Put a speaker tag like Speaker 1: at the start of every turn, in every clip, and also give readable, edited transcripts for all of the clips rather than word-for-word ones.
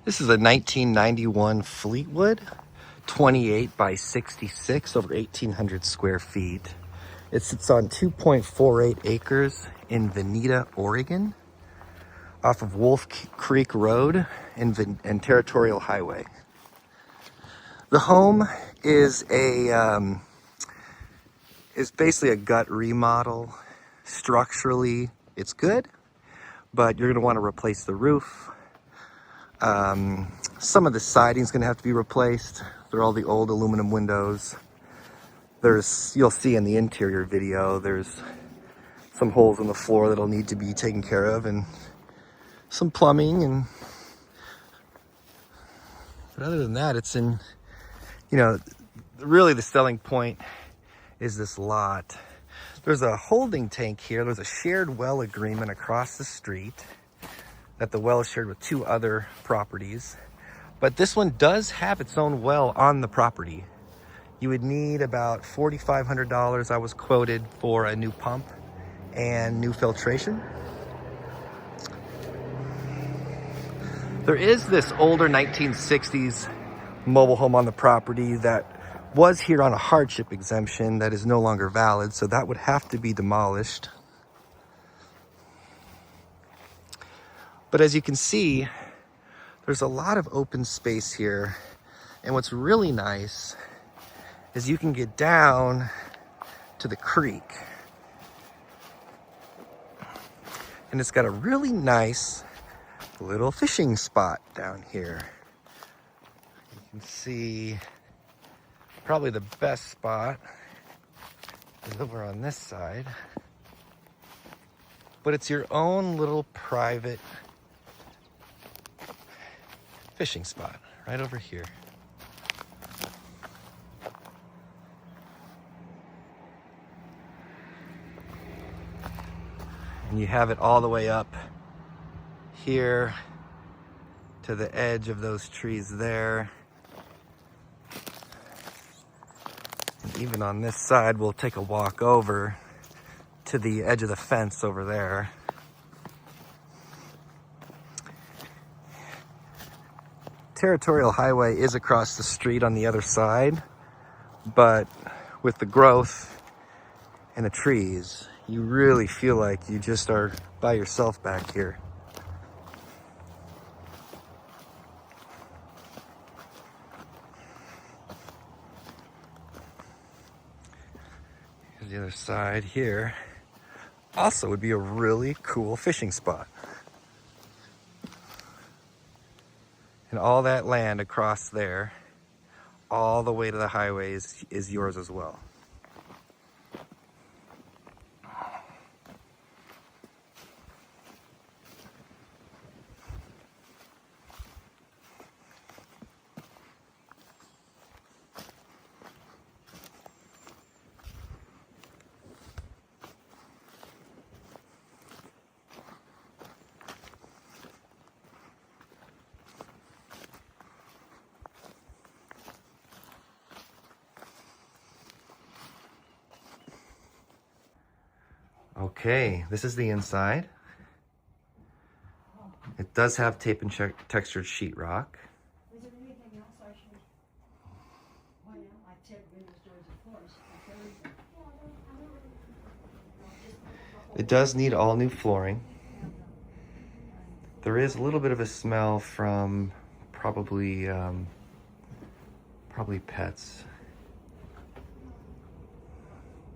Speaker 1: This is a 1991 Fleetwood, 28 by 66, over 1,800 square feet. It sits on 2.48 acres in Veneta, Oregon, off of Wolf Creek Road and Territorial Highway. The home is basically a gut remodel. Structurally, it's good, but you're gonna want to replace the roof. Some of the siding is going to have to be replaced. They're all the old aluminum windows. You'll see in the interior video, there's some holes in the floor that'll need to be taken care of, and some plumbing. But other than that, it's in, really the selling point is this lot. There's a holding tank here. There's a shared well agreement across the street that the well is shared with 2 other properties. But this one does have its own well on the property. You would need about $4,500, I was quoted, for a new pump and new filtration. There is this older 1960s mobile home on the property that was here on a hardship exemption that is no longer valid, so that would have to be demolished. But as you can see, there's a lot of open space here. And what's really nice is you can get down to the creek. And it's got a really nice little fishing spot down here. You can see probably the best spot is over on this side. But it's your own little private fishing spot right over here. And you have it all the way up here to the edge of those trees there. And even on this side, we'll take a walk over to the edge of the fence over there. Territorial Highway is across the street on the other side, but with the growth and the trees, you really feel like you just are by yourself back here. Here's the other side here. Also would be a really cool fishing spot. And all that land across there, all the way to the highway is yours as well. Okay, this is the inside. It does have tape and textured sheetrock.
Speaker 2: Is there anything else I should point out, like tip windows, doors, of course?
Speaker 1: It does need all new flooring. There is a little bit of a smell from probably pets.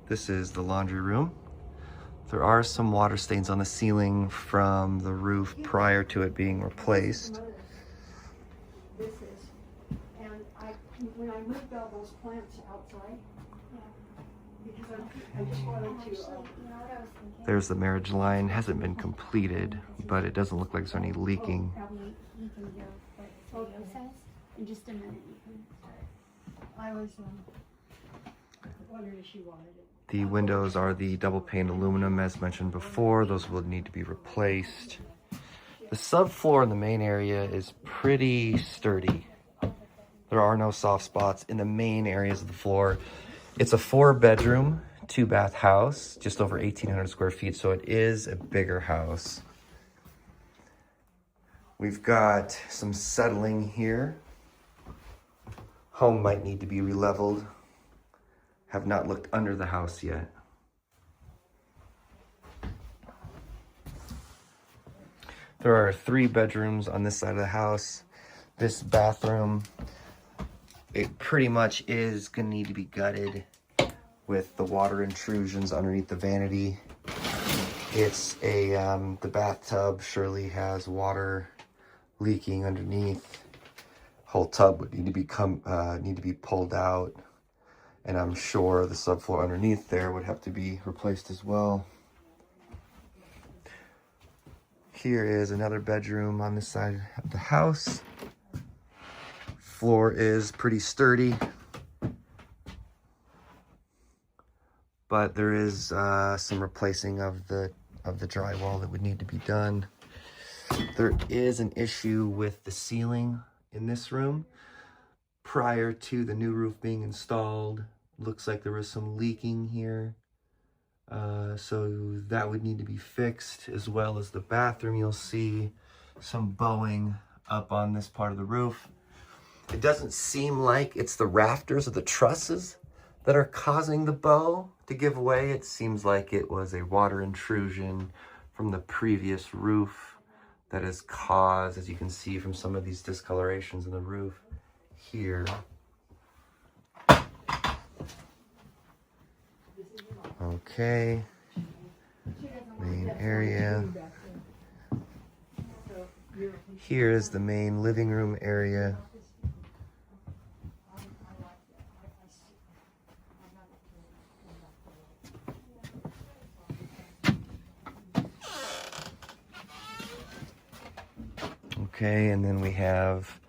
Speaker 1: This is the laundry room. There are some water stains on the ceiling from the roof prior to it being replaced.
Speaker 2: This is, and when I moved all those plants outside, because I just wanted to.
Speaker 1: There's the marriage line. Hasn't been completed, but it doesn't look like there's any leaking.
Speaker 2: In just a minute, you can. I was wondering if she wanted it.
Speaker 1: The windows are the double pane aluminum, as mentioned before. Those will need to be replaced. The subfloor in the main area is pretty sturdy. There are no soft spots in the main areas of the floor. It's a 4-bedroom, 2-bath house, just over 1,800 square feet, so it is a bigger house. We've got some settling here. Home might need to be re-leveled. Have not looked under the house yet. There are 3 bedrooms on this side of the house. This bathroom, it pretty much is gonna need to be gutted with the water intrusions underneath the vanity. It's a, the bathtub surely has water leaking underneath. Whole tub would need to be pulled out. And I'm sure the subfloor underneath there would have to be replaced as well. Here is another bedroom on this side of the house. Floor is pretty sturdy, but there is some replacing of the drywall that would need to be done. There is an issue with the ceiling in this room. Prior to the new roof being installed, looks like there was some leaking here. So that would need to be fixed, as well as the bathroom. You'll see some bowing up on this part of the roof. It doesn't seem like it's the rafters or the trusses that are causing the bow to give way. It seems like it was a water intrusion from the previous roof that has caused, as you can see from some of these discolorations in the roof here. Okay, main area. Here is the main living room area. Okay, and then we have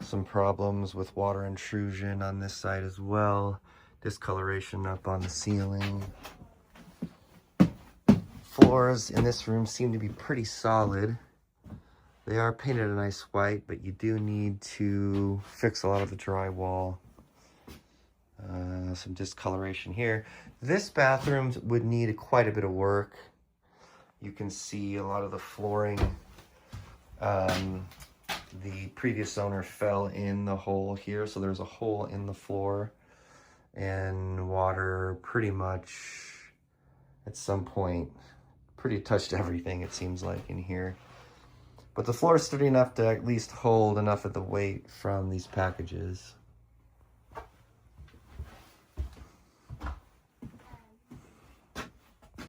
Speaker 1: some problems with water intrusion on this side as well. Discoloration up on the ceiling. Floors in this room seem to be pretty solid. They are painted a nice white, but you do need to fix a lot of the drywall. Some discoloration here. This bathroom would need quite a bit of work. You can see a lot of the flooring. The previous owner fell in the hole here, so there's a hole in the floor, and water pretty much at some point pretty touched everything, it seems like, in here. But the floor is sturdy enough to at least hold enough of the weight from these packages.